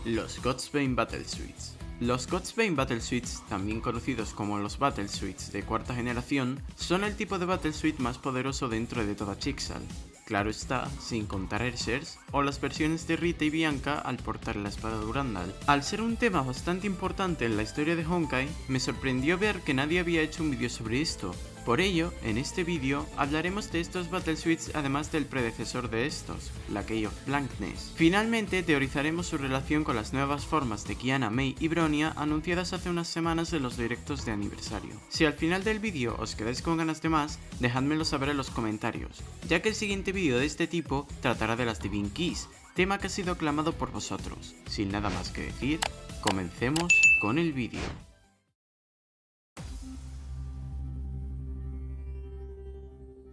Los God'sbane Battle Suits. Los God'sbane Battle Suits, también conocidos como los Battle Suits de cuarta generación, son el tipo de Battle Suite más poderoso dentro de toda Chixal. Claro está, sin contar Ershers o las versiones de Rita y Bianca al portar la espada Durandal. Al ser un tema bastante importante en la historia de Honkai, me sorprendió ver que nadie había hecho un vídeo sobre esto. Por ello, en este vídeo hablaremos de estos Battle Suits además del predecesor de estos, la Key of Blankness. Finalmente, teorizaremos su relación con las nuevas formas de Kiana, Mei y Bronya anunciadas hace unas semanas en los directos de aniversario. Si al final del vídeo os quedáis con ganas de más, dejádmelo saber en los comentarios, ya que el siguiente vídeo de este tipo tratará de las Divine Keys, tema que ha sido aclamado por vosotros. Sin nada más que decir, comencemos con el vídeo.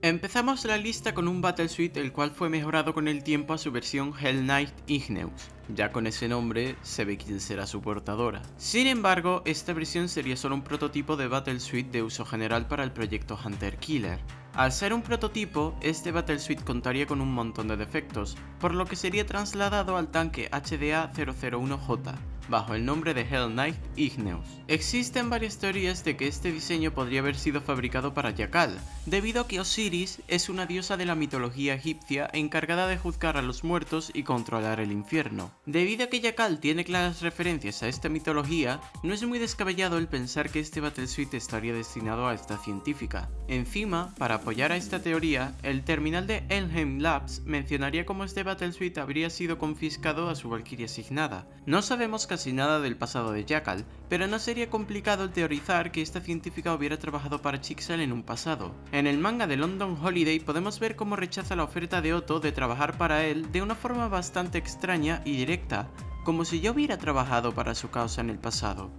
Empezamos la lista con un Battle Suite el cual fue mejorado con el tiempo a su versión Hell Knight Igneous. Ya con ese nombre se ve quién será su portadora. Sin embargo, esta versión sería solo un prototipo de Battle Suite de uso general para el proyecto Hunter Killer. Al ser un prototipo, este Battle Suite contaría con un montón de defectos, por lo que sería trasladado al tanque HDA 001J, bajo el nombre de Hell Knight Igneous. Existen varias teorías de que este diseño podría haber sido fabricado para Yakal, debido a que Osiris es una diosa de la mitología egipcia encargada de juzgar a los muertos y controlar el infierno. Debido a que Yakal tiene claras referencias a esta mitología, no es muy descabellado el pensar que este Battle Suite estaría destinado a esta científica. Encima, para apoyar a esta teoría, el terminal de Elheim Labs mencionaría cómo este Battle Suite habría sido confiscado a su valquiria asignada. No sabemos casi nada del pasado de Yakal, pero no sería complicado el teorizar que esta científica hubiera trabajado para Chixel en un pasado. En el manga de London Holiday podemos ver cómo rechaza la oferta de Otto de trabajar para él de una forma bastante extraña y directa, como si ya hubiera trabajado para su causa en el pasado.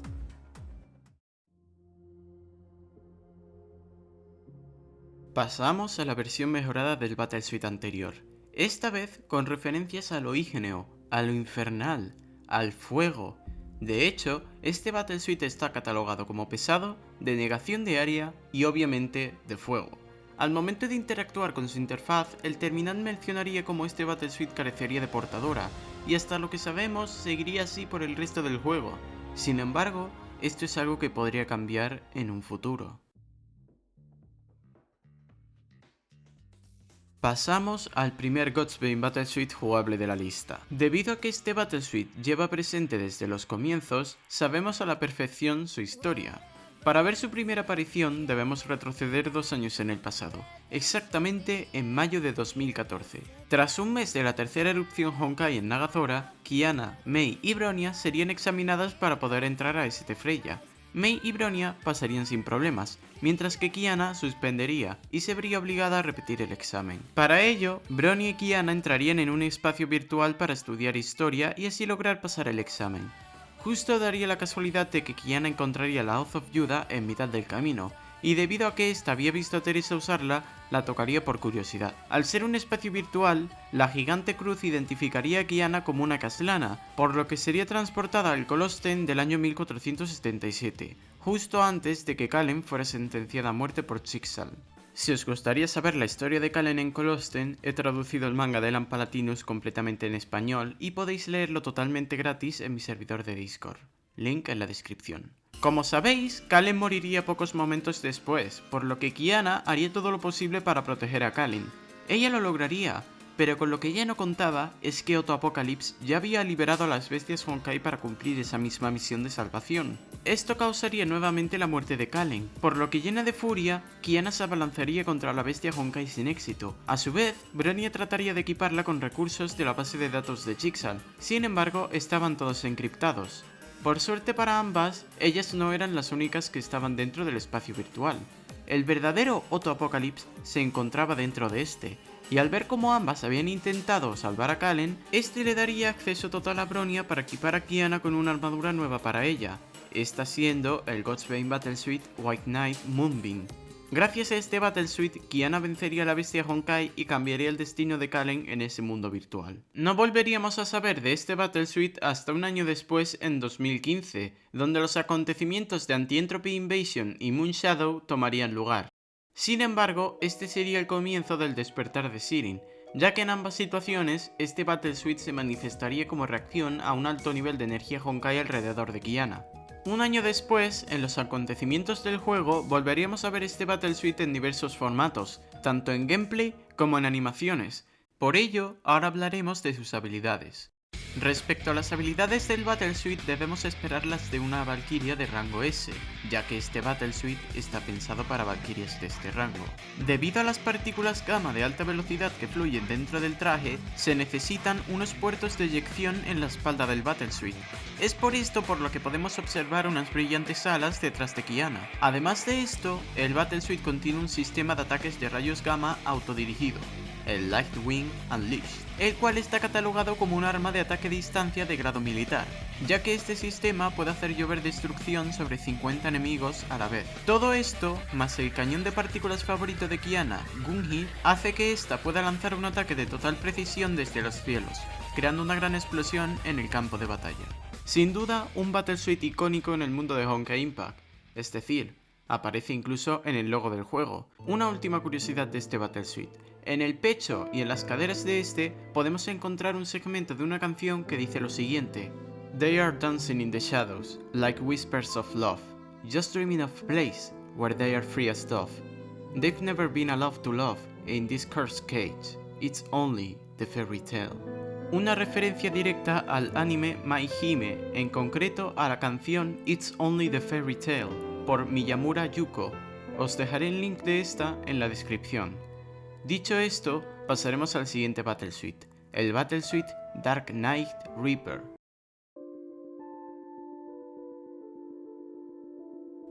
Pasamos a la versión mejorada del Battle Suite anterior, esta vez con referencias a lo ígneo, a lo infernal, al fuego. De hecho, este Battle Suite está catalogado como pesado, de negación de área y obviamente de fuego. Al momento de interactuar con su interfaz, el terminal mencionaría cómo este Battle Suite carecería de portadora, y hasta lo que sabemos seguiría así por el resto del juego. Sin embargo, esto es algo que podría cambiar en un futuro. Pasamos al primer God'sbane Battle Suite jugable de la lista. Debido a que este Battle Suite lleva presente desde los comienzos, sabemos a la perfección su historia. Para ver su primera aparición debemos retroceder 2 años en el pasado, exactamente en mayo de 2014. Tras un mes de la tercera erupción Honkai en Nagazora, Kiana, Mei y Bronya serían examinadas para poder entrar a St. Freya. Mei y Bronya pasarían sin problemas, mientras que Kiana suspendería y se vería obligada a repetir el examen. Para ello, Bronya y Kiana entrarían en un espacio virtual para estudiar historia y así lograr pasar el examen. Justo daría la casualidad de que Kiana encontraría la Hoz of Judah en mitad del camino, y debido a que ésta había visto a Teresa usarla, la tocaría por curiosidad. Al ser un espacio virtual, la gigante cruz identificaría a Kiana como una caslana, por lo que sería transportada al Colosten del año 1477, justo antes de que Kallen fuera sentenciada a muerte por Chixal. Si os gustaría saber la historia de Kallen en Colosten, he traducido el manga de Elan Palatinus completamente en español y podéis leerlo totalmente gratis en mi servidor de Discord. Link en la descripción. Como sabéis, Kallen moriría pocos momentos después, por lo que Kiana haría todo lo posible para proteger a Kallen. Ella lo lograría, pero con lo que ella no contaba es que Otto Apocalypse ya había liberado a las bestias Honkai para cumplir esa misma misión de salvación. Esto causaría nuevamente la muerte de Kallen, por lo que llena de furia, Kiana se abalanzaría contra la bestia Honkai sin éxito. A su vez, Bronya trataría de equiparla con recursos de la base de datos de Chixal, sin embargo estaban todos encriptados. Por suerte para ambas, ellas no eran las únicas que estaban dentro del espacio virtual. El verdadero Otto Apocalypse se encontraba dentro de este, y al ver cómo ambas habían intentado salvar a Kallen, este le daría acceso total a Bronya para equipar a Kiana con una armadura nueva para ella, esta siendo el God'sbane Battle Suite White Knight Moonbeam. Gracias a este Battle Suite, Kiana vencería a la bestia Honkai y cambiaría el destino de Kallen en ese mundo virtual. No volveríamos a saber de este Battle Suite hasta un año después, en 2015, donde los acontecimientos de Anti-Entropy Invasion y Moon Shadow tomarían lugar. Sin embargo, este sería el comienzo del despertar de Sirin, ya que en ambas situaciones este Battle Suit se manifestaría como reacción a un alto nivel de energía Honkai alrededor de Kiana. Un año después, en los acontecimientos del juego, volveríamos a ver este Battle Suit en diversos formatos, tanto en gameplay como en animaciones. Por ello, ahora hablaremos de sus habilidades. Respecto a las habilidades del Battle Suit, debemos esperarlas de una Valkyria de rango S, ya que este Battle Suit está pensado para Valkyrias de este rango. Debido a las partículas gamma de alta velocidad que fluyen dentro del traje, se necesitan unos puertos de eyección en la espalda del Battle Suit. Es por esto por lo que podemos observar unas brillantes alas detrás de Kiana. Además de esto, el Battle Suit contiene un sistema de ataques de rayos gamma autodirigido, el Lightwing Unleashed, el cual está catalogado como un arma de ataque a distancia de grado militar, ya que este sistema puede hacer llover destrucción sobre 50 enemigos a la vez. Todo esto, más el cañón de partículas favorito de Kiana, Gunhi, hace que ésta pueda lanzar un ataque de total precisión desde los cielos, creando una gran explosión en el campo de batalla. Sin duda, un Battle Suit icónico en el mundo de Honkai Impact, es decir, aparece incluso en el logo del juego. Una última curiosidad de este Battle Suit: en el pecho y en las caderas de este podemos encontrar un segmento de una canción que dice lo siguiente: They are dancing in the shadows, like whispers of love, just dreaming of a place where they are free as dove. They've never been allowed to love in this cursed cage, it's only the fairy tale. Una referencia directa al anime My Hime, en concreto a la canción It's Only the Fairy Tale, por Miyamura Yuko. Os dejaré el link de esta en la descripción. Dicho esto, pasaremos al siguiente Battle Suit, el Battle Suit Dark Knight Reaper.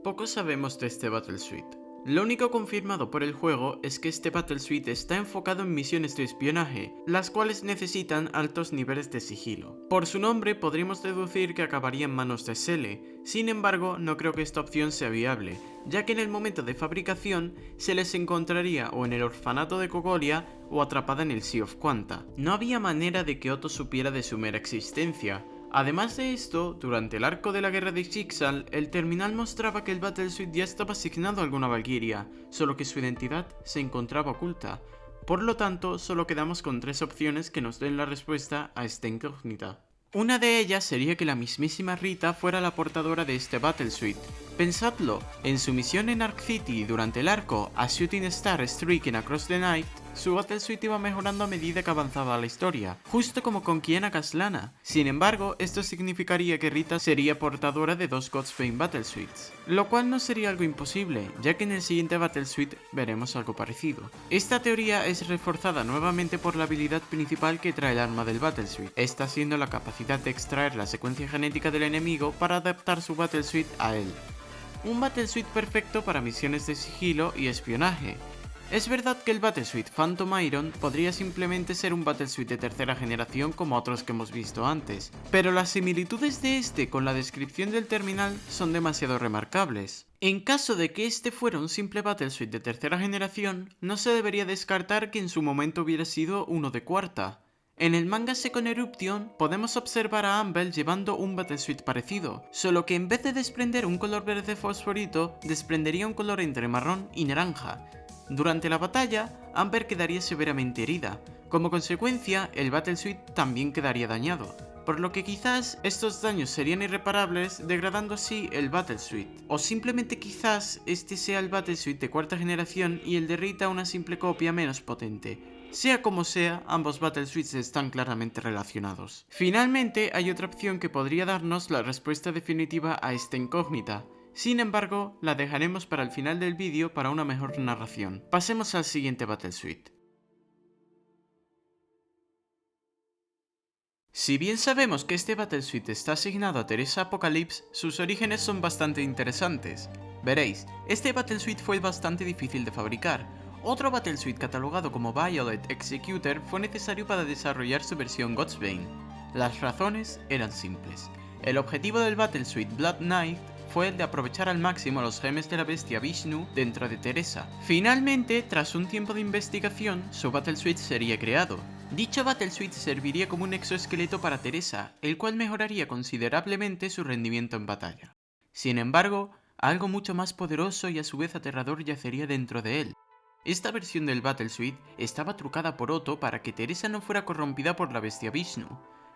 Poco sabemos de este Battle Suit. Lo único confirmado por el juego es que este Battle Suit está enfocado en misiones de espionaje, las cuales necesitan altos niveles de sigilo. Por su nombre podríamos deducir que acabaría en manos de Sele, sin embargo no creo que esta opción sea viable, ya que en el momento de fabricación se les encontraría o en el orfanato de Kogolia o atrapada en el Sea of Quanta. No había manera de que Otto supiera de su mera existencia. Además de esto, durante el arco de la guerra de Jigsaw, el terminal mostraba que el Battle Suit ya estaba asignado a alguna Valkyria, solo que su identidad se encontraba oculta. Por lo tanto, solo quedamos con 3 opciones que nos den la respuesta a esta incógnita. Una de ellas sería que la mismísima Rita fuera la portadora de este Battle Suit. Pensadlo, en su misión en Arc City durante el arco A Shooting Star Streaking Across the Night, su Battle Suit iba mejorando a medida que avanzaba la historia, justo como con Kiana Kaslana. Sin embargo, esto significaría que Rita sería portadora de 2 God's-Bane Battle Suits, lo cual no sería algo imposible, ya que en el siguiente Battle Suit veremos algo parecido. Esta teoría es reforzada nuevamente por la habilidad principal que trae el arma del Battle Suit, esta siendo la capacidad de extraer la secuencia genética del enemigo para adaptar su Battle Suit a él. Un Battle Suit perfecto para misiones de sigilo y espionaje. Es verdad que el Battle Suit Phantom Iron podría simplemente ser un Battle Suit de tercera generación como otros que hemos visto antes, pero las similitudes de este con la descripción del terminal son demasiado remarcables. En caso de que este fuera un simple Battle Suit de tercera generación, no se debería descartar que en su momento hubiera sido uno de cuarta. En el manga Second Eruption podemos observar a Amber llevando un Battle Suit parecido, solo que en vez de desprender un color verde fosforito, desprendería un color entre marrón y naranja. Durante la batalla, Amber quedaría severamente herida. Como consecuencia, el Battle Suit también quedaría dañado, por lo que quizás estos daños serían irreparables, degradando así el Battle Suit. O simplemente quizás este sea el Battle Suit de cuarta generación y el de Rita una simple copia menos potente. Sea como sea, ambos Battle Suits están claramente relacionados. Finalmente, hay otra opción que podría darnos la respuesta definitiva a esta incógnita. Sin embargo, la dejaremos para el final del vídeo para una mejor narración. Pasemos al siguiente Battle Suit. Si bien sabemos que este Battle Suit está asignado a Teresa Apocalypse, sus orígenes son bastante interesantes. Veréis, este Battle Suit fue bastante difícil de fabricar. Otro Battle Suit catalogado como Violet Executor fue necesario para desarrollar su versión God's-Bane. Las razones eran simples. El objetivo del Battle Suit Blood Knight fue el de aprovechar al máximo los genes de la bestia Vishnu dentro de Teresa. Finalmente, tras un tiempo de investigación, su Battle Suit sería creado. Dicho Battle Suit serviría como un exoesqueleto para Teresa, el cual mejoraría considerablemente su rendimiento en batalla. Sin embargo, algo mucho más poderoso y a su vez aterrador yacería dentro de él. Esta versión del Battlesuit estaba trucada por Otto para que Teresa no fuera corrompida por la bestia Vishnu.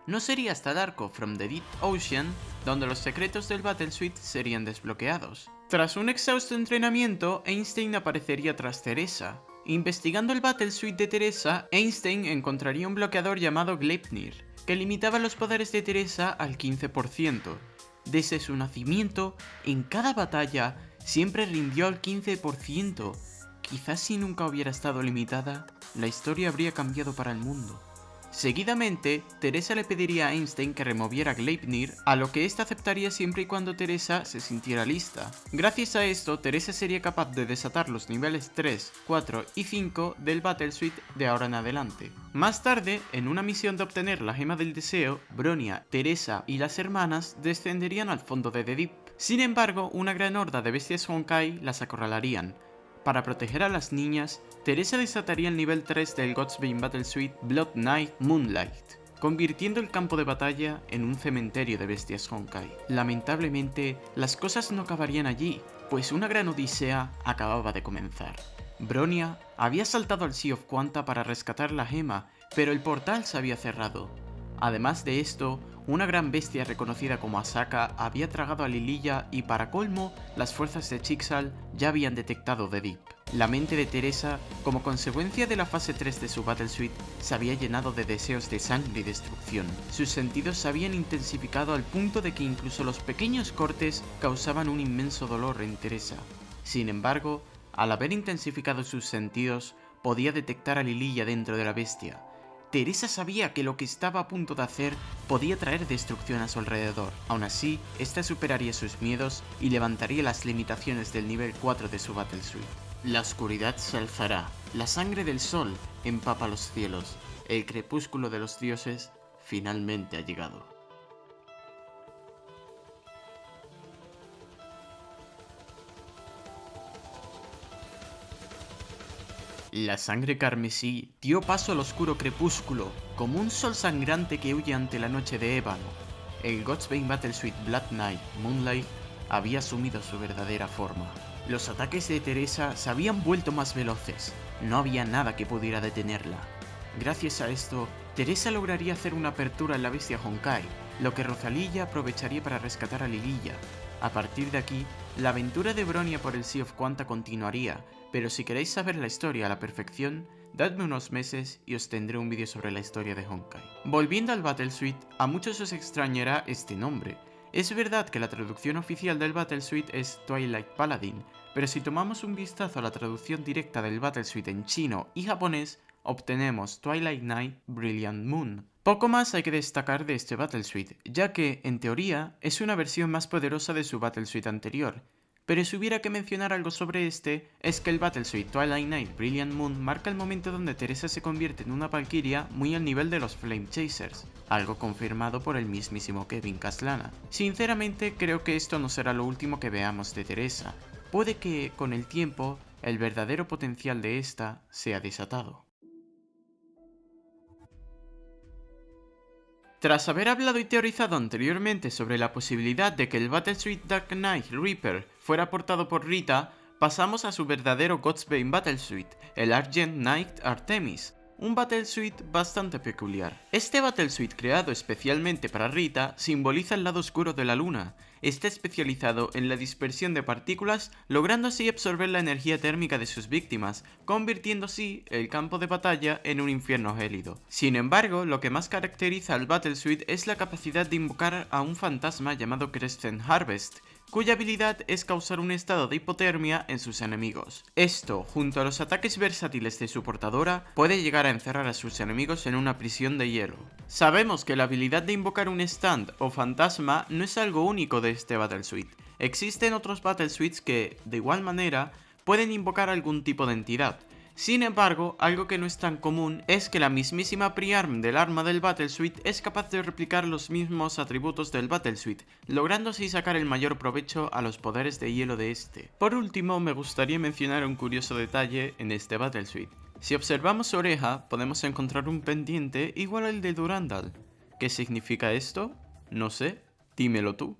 No sería hasta el arco From the Deep Ocean donde los secretos del Battlesuit serían desbloqueados. Tras un exhausto entrenamiento, Einstein aparecería tras Teresa. Investigando el Battlesuit de Teresa, Einstein encontraría un bloqueador llamado Gleipnir, que limitaba los poderes de Teresa al 15%. Desde su nacimiento, en cada batalla, siempre rindió al 15%. Quizás si nunca hubiera estado limitada, la historia habría cambiado para el mundo. Seguidamente, Teresa le pediría a Einstein que removiera Gleipnir, a lo que éste aceptaría siempre y cuando Teresa se sintiera lista. Gracias a esto, Teresa sería capaz de desatar los niveles 3, 4 y 5 del Battlesuit de ahora en adelante. Más tarde, en una misión de obtener la gema del deseo, Bronya, Teresa y las hermanas descenderían al fondo de The Deep. Sin embargo, una gran horda de bestias Honkai las acorralarían. Para proteger a las niñas, Teresa desataría el nivel 3 del Godsbane Battlesuit Blood Knight Moonlight, convirtiendo el campo de batalla en un cementerio de bestias Honkai. Lamentablemente, las cosas no acabarían allí, pues una gran odisea acababa de comenzar. Bronya había saltado al Sea of Quanta para rescatar la gema, pero el portal se había cerrado. Además de esto, una gran bestia reconocida como Asaka había tragado a Lililla y para colmo, las fuerzas de Chixal ya habían detectado The Deep. La mente de Teresa, como consecuencia de la fase 3 de su Battlesuit, se había llenado de deseos de sangre y destrucción. Sus sentidos se habían intensificado al punto de que incluso los pequeños cortes causaban un inmenso dolor en Teresa. Sin embargo, al haber intensificado sus sentidos, podía detectar a Lililla dentro de la bestia. Teresa sabía que lo que estaba a punto de hacer podía traer destrucción a su alrededor. Aún así, esta superaría sus miedos y levantaría las limitaciones del nivel 4 de su Battlesuit. La oscuridad se alzará, la sangre del sol empapa los cielos, el crepúsculo de los dioses finalmente ha llegado. La sangre carmesí dio paso al oscuro crepúsculo, como un sol sangrante que huye ante la noche de ébano. El Godsbane Battlesuit Blood Knight Moonlight había asumido su verdadera forma. Los ataques de Teresa se habían vuelto más veloces, no había nada que pudiera detenerla. Gracias a esto, Teresa lograría hacer una apertura en la bestia Honkai, lo que Rosalilla aprovecharía para rescatar a Lililla. A partir de aquí, la aventura de Bronya por el Sea of Quanta continuaría, pero si queréis saber la historia a la perfección, dadme unos meses y os tendré un vídeo sobre la historia de Honkai. Volviendo al Battlesuit, a muchos os extrañará este nombre. Es verdad que la traducción oficial del Battlesuit es Twilight Paladin, pero si tomamos un vistazo a la traducción directa del Battlesuit en chino y japonés, obtenemos Twilight Knight Brilliant Moon. Poco más hay que destacar de este Battlesuit, ya que, en teoría, es una versión más poderosa de su Battlesuit anterior. Pero si hubiera que mencionar algo sobre este, es que el Battlesuit Twilight Knight Brilliant Moon marca el momento donde Teresa se convierte en una Valkyria muy al nivel de los Flame Chasers, algo confirmado por el mismísimo Kevin Caslana. Sinceramente creo que esto no será lo último que veamos de Teresa, puede que, con el tiempo, el verdadero potencial de esta sea desatado. Tras haber hablado y teorizado anteriormente sobre la posibilidad de que el Battlesuit Dark Knight Reaper fuera portado por Rita, pasamos a su verdadero Godsbane Battlesuit, el Argent Knight Artemis, un Battlesuit bastante peculiar. Este Battlesuit creado especialmente para Rita simboliza el lado oscuro de la luna. Está especializado en la dispersión de partículas, logrando así absorber la energía térmica de sus víctimas, convirtiendo así el campo de batalla en un infierno gélido. Sin embargo, lo que más caracteriza al Battlesuit es la capacidad de invocar a un fantasma llamado Crescent Harvest, cuya habilidad es causar un estado de hipotermia en sus enemigos. Esto, junto a los ataques versátiles de su portadora, puede llegar a encerrar a sus enemigos en una prisión de hielo. Sabemos que la habilidad de invocar un stand o fantasma no es algo único de este Battlesuit. Existen otros Battlesuits que, de igual manera, pueden invocar algún tipo de entidad. Sin embargo, algo que no es tan común es que la mismísima Pre-Arm del arma del Battlesuit es capaz de replicar los mismos atributos del Battlesuit, logrando así sacar el mayor provecho a los poderes de hielo de este. Por último, me gustaría mencionar un curioso detalle en este Battlesuit. Si observamos su oreja, podemos encontrar un pendiente igual al de Durandal. ¿Qué significa esto? No sé, dímelo tú.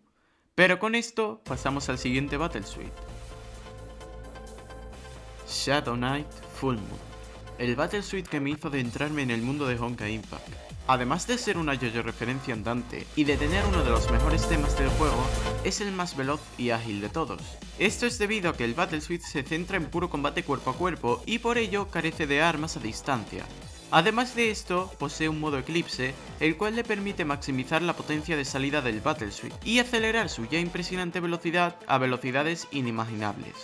Pero con esto, pasamos al siguiente Battlesuit. Shadow Knight Full Moon, el Battlesuit que me hizo adentrarme en el mundo de Honkai Impact. Además de ser una yo-yo referencia andante y de tener uno de los mejores temas del juego, es el más veloz y ágil de todos. Esto es debido a que el Battlesuit se centra en puro combate cuerpo a cuerpo y por ello carece de armas a distancia. Además de esto, posee un modo Eclipse, el cual le permite maximizar la potencia de salida del Battlesuit y acelerar su ya impresionante velocidad a velocidades inimaginables.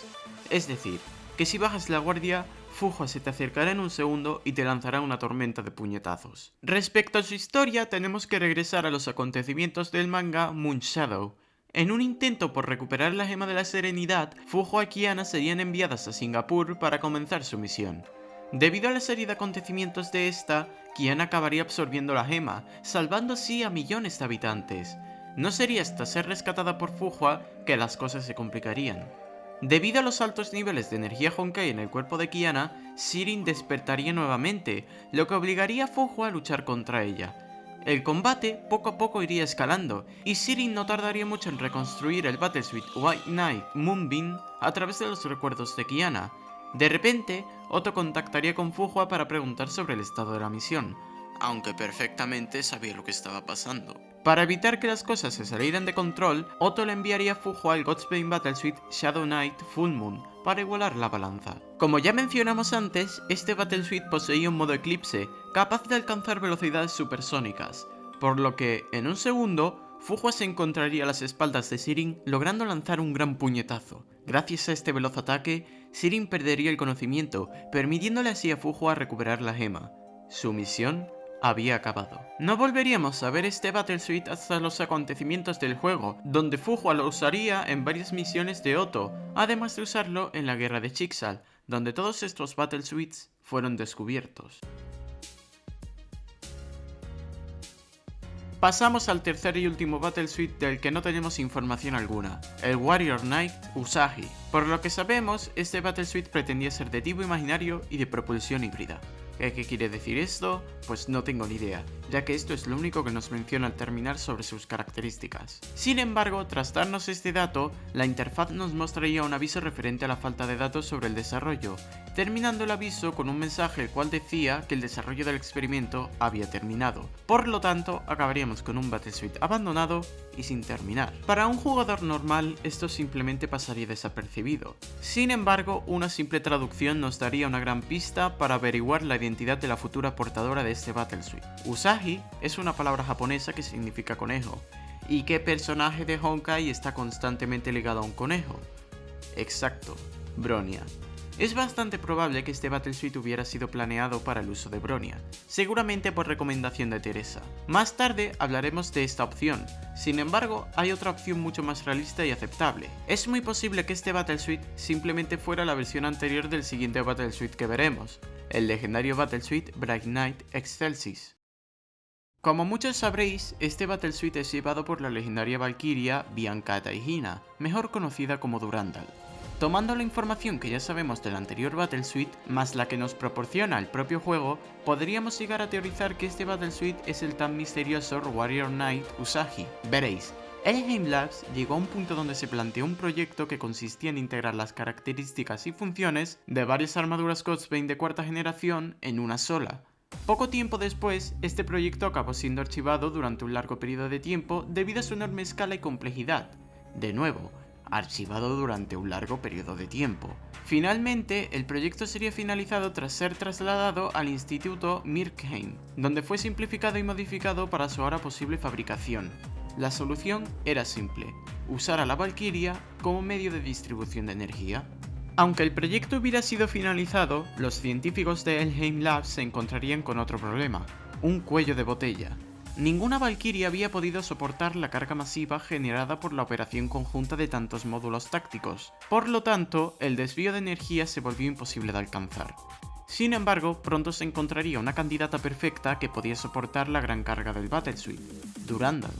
Es decir, que si bajas la guardia, Fuhua se te acercará en un segundo y te lanzará una tormenta de puñetazos. Respecto a su historia, tenemos que regresar a los acontecimientos del manga Moon Shadow. En un intento por recuperar la gema de la serenidad, Fuhua y Kiana serían enviadas a Singapur para comenzar su misión. Debido a la serie de acontecimientos de esta, Kiana acabaría absorbiendo la gema, salvando así a millones de habitantes. No sería hasta ser rescatada por Fuhua que las cosas se complicarían. Debido a los altos niveles de energía Honkai en el cuerpo de Kiana, Sirin despertaría nuevamente, lo que obligaría a Fuhua a luchar contra ella. El combate poco a poco iría escalando, y Sirin no tardaría mucho en reconstruir el Battlesuit White Knight Moonbeam a través de los recuerdos de Kiana. De repente, Otto contactaría con Fuhua para preguntar sobre el estado de la misión, aunque perfectamente sabía lo que estaba pasando. Para evitar que las cosas se salieran de control, Otto le enviaría a Fuhua el Godspeed Battlesuit Shadow Knight Full Moon para igualar la balanza. Como ya mencionamos antes, este Battlesuit poseía un modo Eclipse, capaz de alcanzar velocidades supersónicas, por lo que, en un segundo, Fuhua se encontraría a las espaldas de Sirin logrando lanzar un gran puñetazo. Gracias a este veloz ataque, Sirin perdería el conocimiento, permitiéndole así a Fuhua recuperar la gema. Su misión había acabado. No volveríamos a ver este Battlesuit hasta los acontecimientos del juego, donde Fuhua lo usaría en varias misiones de Otto, además de usarlo en la guerra de Chixal, donde todos estos Battlesuits fueron descubiertos. Pasamos al tercer y último Battlesuit del que no tenemos información alguna, el Warrior Knight Usagi. Por lo que sabemos, este Battlesuit pretendía ser de tipo imaginario y de propulsión híbrida. ¿Qué quiere decir esto? Pues no tengo ni idea, ya que esto es lo único que nos menciona al terminar sobre sus características. Sin embargo, tras darnos este dato, la interfaz nos mostraría un aviso referente a la falta de datos sobre el desarrollo, terminando el aviso con un mensaje el cual decía que el desarrollo del experimento había terminado. Por lo tanto, acabaríamos con un Battlesuit abandonado y sin terminar. Para un jugador normal, esto simplemente pasaría desapercibido. Sin embargo, una simple traducción nos daría una gran pista para averiguar la identidad de la futura portadora de este Battlesuit. Usagi es una palabra japonesa que significa conejo. ¿Y qué personaje de Honkai está constantemente ligado a un conejo? Exacto, Bronya. Es bastante probable que este Battlesuit hubiera sido planeado para el uso de Bronya, seguramente por recomendación de Teresa. Más tarde hablaremos de esta opción, sin embargo hay otra opción mucho más realista y aceptable. Es muy posible que este Battlesuit simplemente fuera la versión anterior del siguiente Battlesuit que veremos, el legendario Battlesuit Bright Knight Excelsis. Como muchos sabréis, este Battlesuit es llevado por la legendaria Valkyria Bianca Taihina, mejor conocida como Durandal. Tomando la información que ya sabemos del anterior Battlesuit, más la que nos proporciona el propio juego, podríamos llegar a teorizar que este Battlesuit es el tan misterioso Warrior Knight Usagi. Veréis, Elheim Labs llegó a un punto donde se planteó un proyecto que consistía en integrar las características y funciones de varias armaduras Godsbane de cuarta generación en una sola. Poco tiempo después, este proyecto acabó siendo archivado durante un largo periodo de tiempo debido a su enorme escala y complejidad. De nuevo, archivado durante un largo periodo de tiempo. Finalmente, el proyecto sería finalizado tras ser trasladado al Instituto Mirkheim, donde fue simplificado y modificado para su ahora posible fabricación. La solución era simple, usar a la Valkyria como medio de distribución de energía. Aunque el proyecto hubiera sido finalizado, los científicos de Elheim Labs se encontrarían con otro problema, un cuello de botella. Ninguna Valkyria había podido soportar la carga masiva generada por la operación conjunta de tantos módulos tácticos, por lo tanto, el desvío de energía se volvió imposible de alcanzar. Sin embargo, pronto se encontraría una candidata perfecta que podía soportar la gran carga del Battlesuit, Durandal.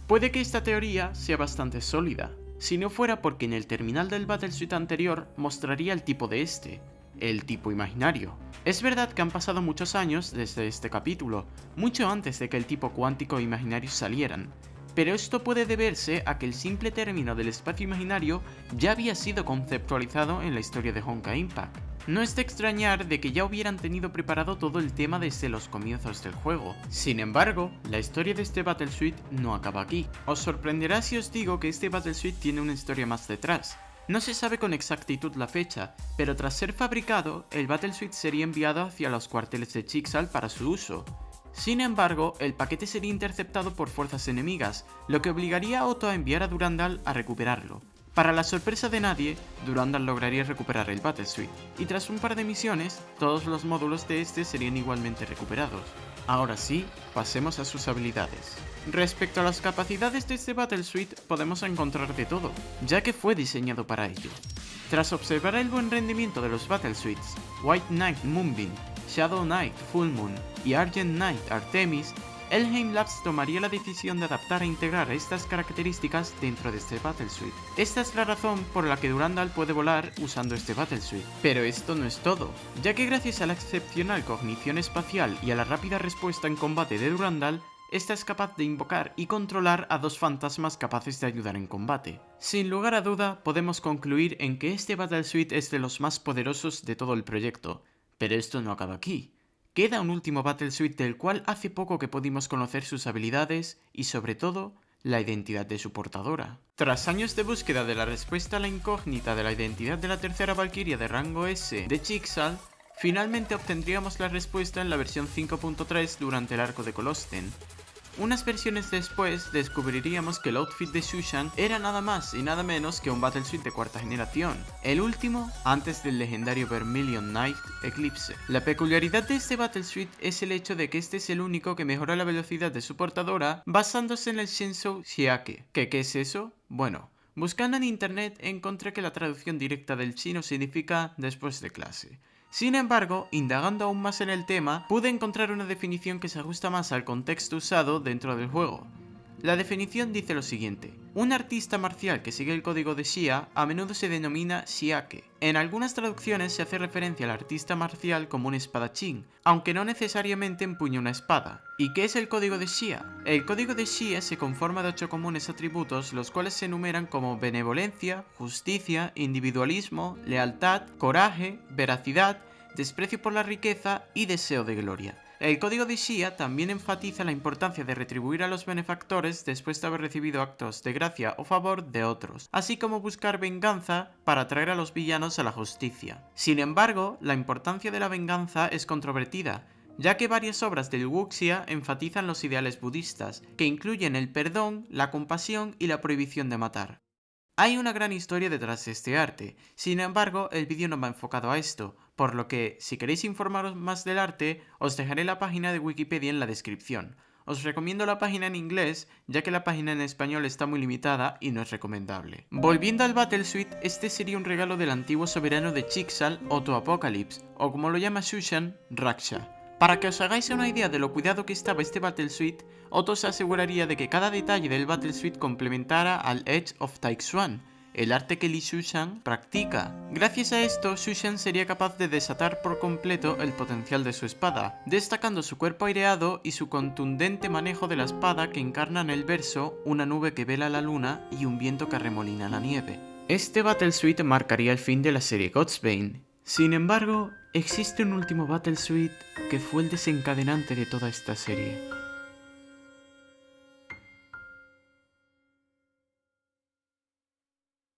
Puede que esta teoría sea bastante sólida, si no fuera porque en el terminal del Battlesuit anterior mostraría el tipo de este, el tipo imaginario. Es verdad que han pasado muchos años desde este capítulo, mucho antes de que el tipo cuántico e imaginario salieran, pero esto puede deberse a que el simple término del espacio imaginario ya había sido conceptualizado en la historia de Honkai Impact. No es de extrañar de que ya hubieran tenido preparado todo el tema desde los comienzos del juego. Sin embargo, la historia de este Battlesuit no acaba aquí. Os sorprenderá si os digo que este Battlesuit tiene una historia más detrás. No se sabe con exactitud la fecha, pero tras ser fabricado, el Battlesuit sería enviado hacia los cuarteles de Chixal para su uso. Sin embargo, el paquete sería interceptado por fuerzas enemigas, lo que obligaría a Otto a enviar a Durandal a recuperarlo. Para la sorpresa de nadie, Durandal lograría recuperar el Battlesuit, y tras un par de misiones, todos los módulos de este serían igualmente recuperados. Ahora sí, pasemos a sus habilidades. Respecto a las capacidades de este Battlesuit, podemos encontrar de todo, ya que fue diseñado para ello. Tras observar el buen rendimiento de los Battlesuits, White Knight Moonbeam, Shadow Knight Full Moon y Argent Knight Artemis, Elheim Labs tomaría la decisión de adaptar e integrar estas características dentro de este Battlesuit. Esta es la razón por la que Durandal puede volar usando este Battlesuit. Pero esto no es todo, ya que gracias a la excepcional cognición espacial y a la rápida respuesta en combate de Durandal, esta es capaz de invocar y controlar a dos fantasmas capaces de ayudar en combate. Sin lugar a duda, podemos concluir en que este Battlesuit es de los más poderosos de todo el proyecto. Pero esto no acaba aquí. Queda un último Battlesuit del cual hace poco que pudimos conocer sus habilidades y sobre todo, la identidad de su portadora. Tras años de búsqueda de la respuesta a la incógnita de la identidad de la tercera Valquiria de rango S de Chixal, finalmente obtendríamos la respuesta en la versión 5.3 durante el arco de Colosten. Unas versiones después descubriríamos que el outfit de Shushan era nada más y nada menos que un Battlesuit de cuarta generación, el último antes del legendario Vermilion Knight Eclipse. La peculiaridad de este Battlesuit es el hecho de que este es el único que mejora la velocidad de su portadora basándose en el Shenzhou Xiake. ¿Qué es eso? Bueno, buscando en internet encontré que la traducción directa del chino significa después de clase. Sin embargo, indagando aún más en el tema, pude encontrar una definición que se ajusta más al contexto usado dentro del juego. La definición dice lo siguiente: un artista marcial que sigue el código de Xia a menudo se denomina Xiake. En algunas traducciones se hace referencia al artista marcial como un espadachín, aunque no necesariamente empuña una espada. ¿Y qué es el código de Xia? El código de Xia se conforma de 8 comunes atributos, los cuales se enumeran como benevolencia, justicia, individualismo, lealtad, coraje, veracidad, desprecio por la riqueza y deseo de gloria. El código de Xia también enfatiza la importancia de retribuir a los benefactores después de haber recibido actos de gracia o favor de otros, así como buscar venganza para traer a los villanos a la justicia. Sin embargo, la importancia de la venganza es controvertida, ya que varias obras del Wuxia enfatizan los ideales budistas, que incluyen el perdón, la compasión y la prohibición de matar. Hay una gran historia detrás de este arte, sin embargo el vídeo no va enfocado a esto, por lo que si queréis informaros más del arte, os dejaré la página de Wikipedia en la descripción. Os recomiendo la página en inglés, ya que la página en español está muy limitada y no es recomendable. Volviendo al Battlesuit, este sería un regalo del antiguo soberano de Chixal, Otto Apocalypse, o como lo llama Shushan, Raksha. Para que os hagáis una idea de lo cuidado que estaba este Battlesuit, Otto se aseguraría de que cada detalle del Battlesuit complementara al Edge of Taixuan, el arte que Li Shushan practica. Gracias a esto, Shushan sería capaz de desatar por completo el potencial de su espada, destacando su cuerpo aireado y su contundente manejo de la espada que encarna en el verso una nube que vela la luna y un viento que arremolina la nieve. Este Battlesuit marcaría el fin de la serie God'sbane. Sin embargo, existe un último Battlesuit que fue el desencadenante de toda esta serie.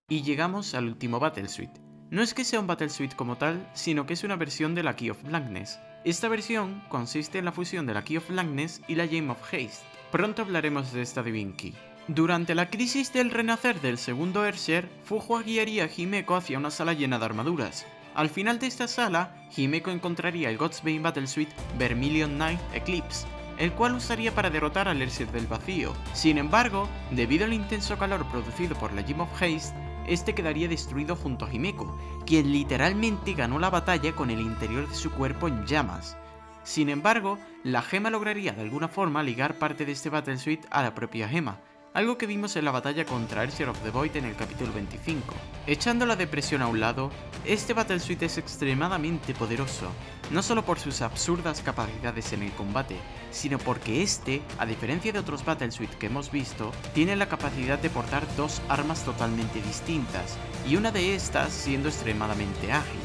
Y llegamos al último Battlesuit. No es que sea un Battlesuit como tal, sino que es una versión de la Key of Blackness. Esta versión consiste en la fusión de la Key of Blackness y la Gem of Haste. Pronto hablaremos de esta Divine Key. Durante la crisis del renacer del segundo Ersher, Fuhua guiaría a Himeko hacia una sala llena de armaduras. Al final de esta sala, Himeko encontraría el God'sbane Battlesuit Vermilion Knight Eclipse, el cual usaría para derrotar al Ersher del vacío. Sin embargo, debido al intenso calor producido por la Gem of Haste, este quedaría destruido junto a Himeko, quien literalmente ganó la batalla con el interior de su cuerpo en llamas. Sin embargo, la gema lograría de alguna forma ligar parte de este Battlesuit a la propia gema, algo que vimos en la batalla contra Ersher of the Void en el capítulo 25. Echando la depresión a un lado, este Battlesuit es extremadamente poderoso, no solo por sus absurdas capacidades en el combate, sino porque este, a diferencia de otros Battlesuit que hemos visto, tiene la capacidad de portar dos armas totalmente distintas, y una de estas siendo extremadamente ágil.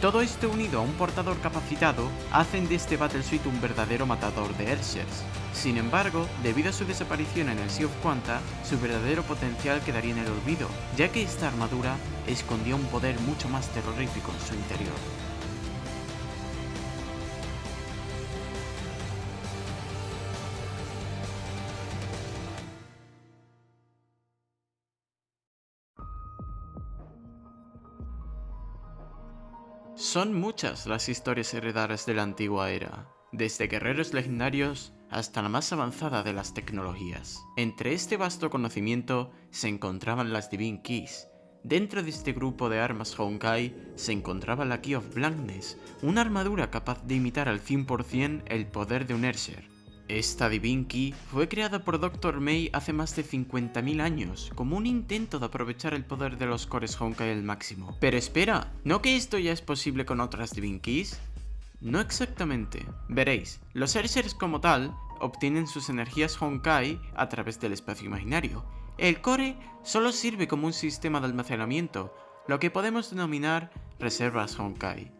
Todo esto unido a un portador capacitado hacen de este Battlesuit un verdadero matador de Elshers. Sin embargo, debido a su desaparición en el Sea of Quanta, su verdadero potencial quedaría en el olvido, ya que esta armadura escondía un poder mucho más terrorífico en su interior. Son muchas las historias heredadas de la antigua era, desde guerreros legendarios hasta la más avanzada de las tecnologías. Entre este vasto conocimiento se encontraban las Divine Keys. Dentro de este grupo de armas Honkai se encontraba la Key of Blackness, una armadura capaz de imitar al 100% el poder de un Ersher. Esta Divine Key fue creada por Dr. May hace más de 50.000 años, como un intento de aprovechar el poder de los cores Honkai al máximo. Pero espera, ¿no que esto ya es posible con otras Divine Keys? No exactamente. Veréis, los Ershers como tal obtienen sus energías Honkai a través del espacio imaginario. El core solo sirve como un sistema de almacenamiento, lo que podemos denominar reservas Honkai.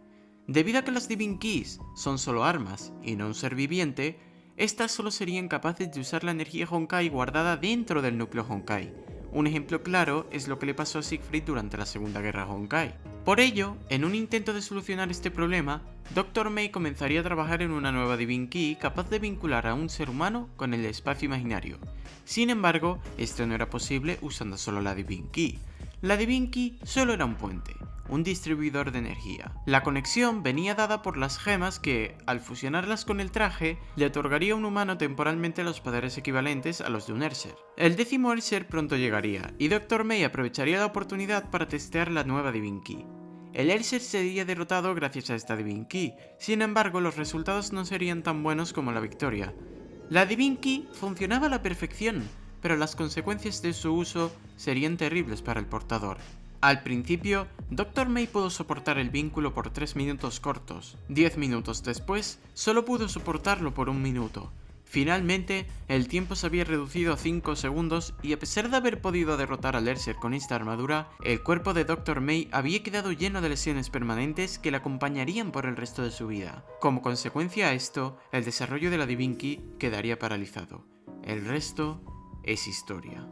Debido a que las Divine Keys son solo armas y no un ser viviente, estas solo serían capaces de usar la energía Honkai guardada dentro del núcleo Honkai. Un ejemplo claro es lo que le pasó a Siegfried durante la Segunda Guerra Honkai. Por ello, en un intento de solucionar este problema, Dr. May comenzaría a trabajar en una nueva Divine Key capaz de vincular a un ser humano con el espacio imaginario. Sin embargo, esto no era posible usando solo la Divine Key. La Divine Key solo era un puente, un distribuidor de energía. La conexión venía dada por las gemas que, al fusionarlas con el traje, le otorgaría a un humano temporalmente los poderes equivalentes a los de un Ersher. El 10º Ersher pronto llegaría, y Dr. May aprovecharía la oportunidad para testear la nueva Divine Key. El Ersher sería derrotado gracias a esta Divine Key, sin embargo los resultados no serían tan buenos como la victoria. La Divine Key funcionaba a la perfección, pero las consecuencias de su uso serían terribles para el portador. Al principio, Dr. May pudo soportar el vínculo por 3 minutos cortos. 10 minutos después, solo pudo soportarlo por 1 minuto. Finalmente, el tiempo se había reducido a 5 segundos y a pesar de haber podido derrotar al Ersher con esta armadura, el cuerpo de Dr. May había quedado lleno de lesiones permanentes que le acompañarían por el resto de su vida. Como consecuencia a esto, el desarrollo de la Divine Key quedaría paralizado. El resto es historia.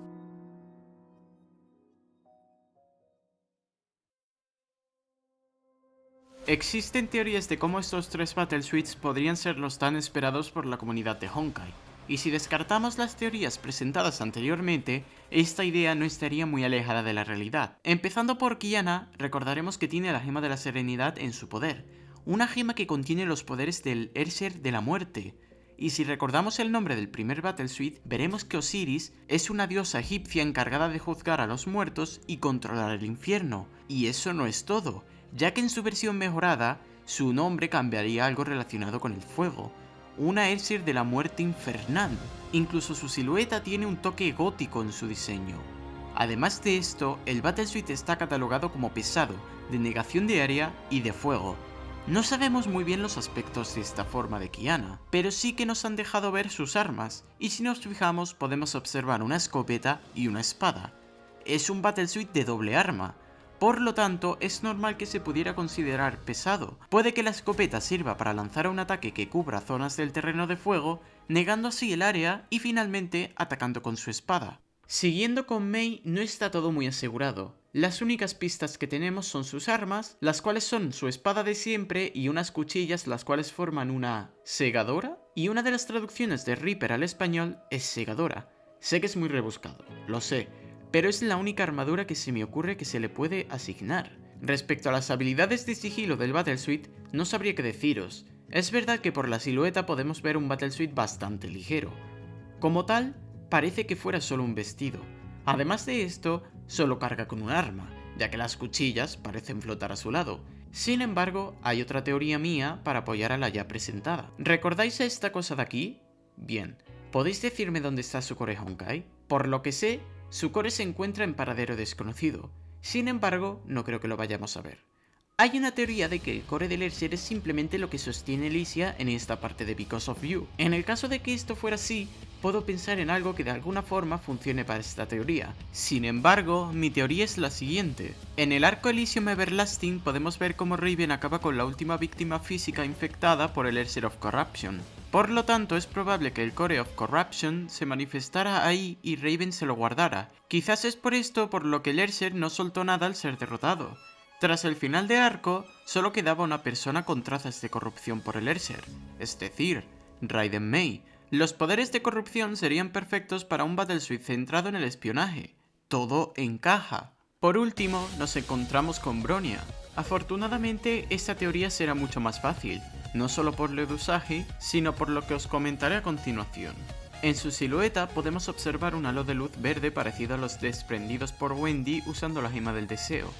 Existen teorías de cómo estos 3 Battlesuits podrían ser los tan esperados por la comunidad de Honkai, y si descartamos las teorías presentadas anteriormente, esta idea no estaría muy alejada de la realidad. Empezando por Qiyana, recordaremos que tiene la Gema de la Serenidad en su poder, una gema que contiene los poderes del Ersher de la muerte. Y si recordamos el nombre del primer Battlesuit, veremos que Osiris es una diosa egipcia encargada de juzgar a los muertos y controlar el infierno. Y eso no es todo, ya que en su versión mejorada, su nombre cambiaría a algo relacionado con el fuego, una Ersher de la muerte infernal. Incluso su silueta tiene un toque gótico en su diseño. Además de esto, el Battlesuit está catalogado como pesado, de negación de área y de fuego. No sabemos muy bien los aspectos de esta forma de Qiyana, pero sí que nos han dejado ver sus armas, y si nos fijamos podemos observar una escopeta y una espada. Es un Battlesuit de doble arma, por lo tanto es normal que se pudiera considerar pesado. Puede que la escopeta sirva para lanzar un ataque que cubra zonas del terreno de fuego, negando así el área y finalmente atacando con su espada. Siguiendo con May no está todo muy asegurado. Las únicas pistas que tenemos son sus armas, las cuales son su espada de siempre y unas cuchillas las cuales forman una segadora, y una de las traducciones de Reaper al español es segadora. Sé que es muy rebuscado, lo sé, pero es la única armadura que se me ocurre que se le puede asignar. Respecto a las habilidades de sigilo del Battlesuit, no sabría qué deciros. Es verdad que por la silueta podemos ver un Battlesuit bastante ligero. Como tal, parece que fuera solo un vestido. Además de esto, solo carga con un arma, ya que las cuchillas parecen flotar a su lado. Sin embargo, hay otra teoría mía para apoyar a la ya presentada. ¿Recordáis a esta cosa de aquí? Bien, ¿podéis decirme dónde está su core Honkai? Por lo que sé, su core se encuentra en paradero desconocido. Sin embargo, no creo que lo vayamos a ver. Hay una teoría de que el core del Ersher es simplemente lo que sostiene Elysia en esta parte de Because of You. En el caso de que esto fuera así, puedo pensar en algo que de alguna forma funcione para esta teoría. Sin embargo, mi teoría es la siguiente. En el arco Elysium Everlasting podemos ver cómo Raven acaba con la última víctima física infectada por el Elixir of Corruption. Por lo tanto, es probable que el Core of Corruption se manifestara ahí y Raven se lo guardara. Quizás es por esto por lo que el Elixir no soltó nada al ser derrotado. Tras el final de arco, solo quedaba una persona con trazas de corrupción por el Elixir, es decir, Raiden Mei. Los poderes de corrupción serían perfectos para un Battlesuit centrado en el espionaje. Todo encaja. Por último, nos encontramos con Bronya. Afortunadamente, esta teoría será mucho más fácil, no solo por lo de Usagi, sino por lo que os comentaré a continuación. En su silueta podemos observar un halo de luz verde parecido a los desprendidos por Wendy usando la gema del deseo.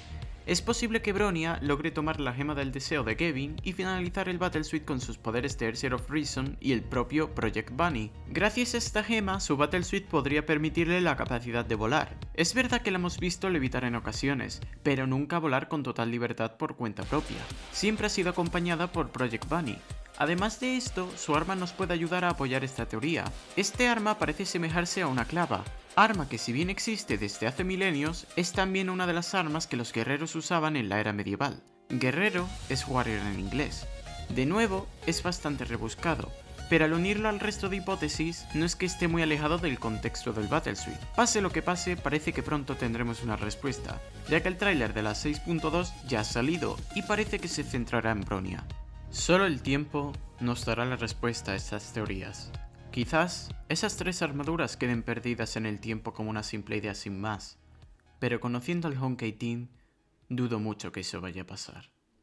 Es posible que Bronya logre tomar la gema del deseo de Kevin y finalizar el Battlesuit con sus poderes de Elixir of Reason y el propio Project Bunny. Gracias a esta gema, su Battlesuit podría permitirle la capacidad de volar. Es verdad que la hemos visto levitar en ocasiones, pero nunca volar con total libertad por cuenta propia. Siempre ha sido acompañada por Project Bunny. Además de esto, su arma nos puede ayudar a apoyar esta teoría. Este arma parece asemejarse a una clava, arma que si bien existe desde hace milenios, es también una de las armas que los guerreros usaban en la era medieval. Guerrero es warrior en inglés. De nuevo, es bastante rebuscado, pero al unirlo al resto de hipótesis, no es que esté muy alejado del contexto del Battlesuit. Pase lo que pase, parece que pronto tendremos una respuesta, ya que el tráiler de la 6.2 ya ha salido y parece que se centrará en Bronya. Solo el tiempo nos dará la respuesta a estas teorías. Quizás esas 3 armaduras queden perdidas en el tiempo como una simple idea sin más, pero conociendo al Honkai Team, dudo mucho que eso vaya a pasar.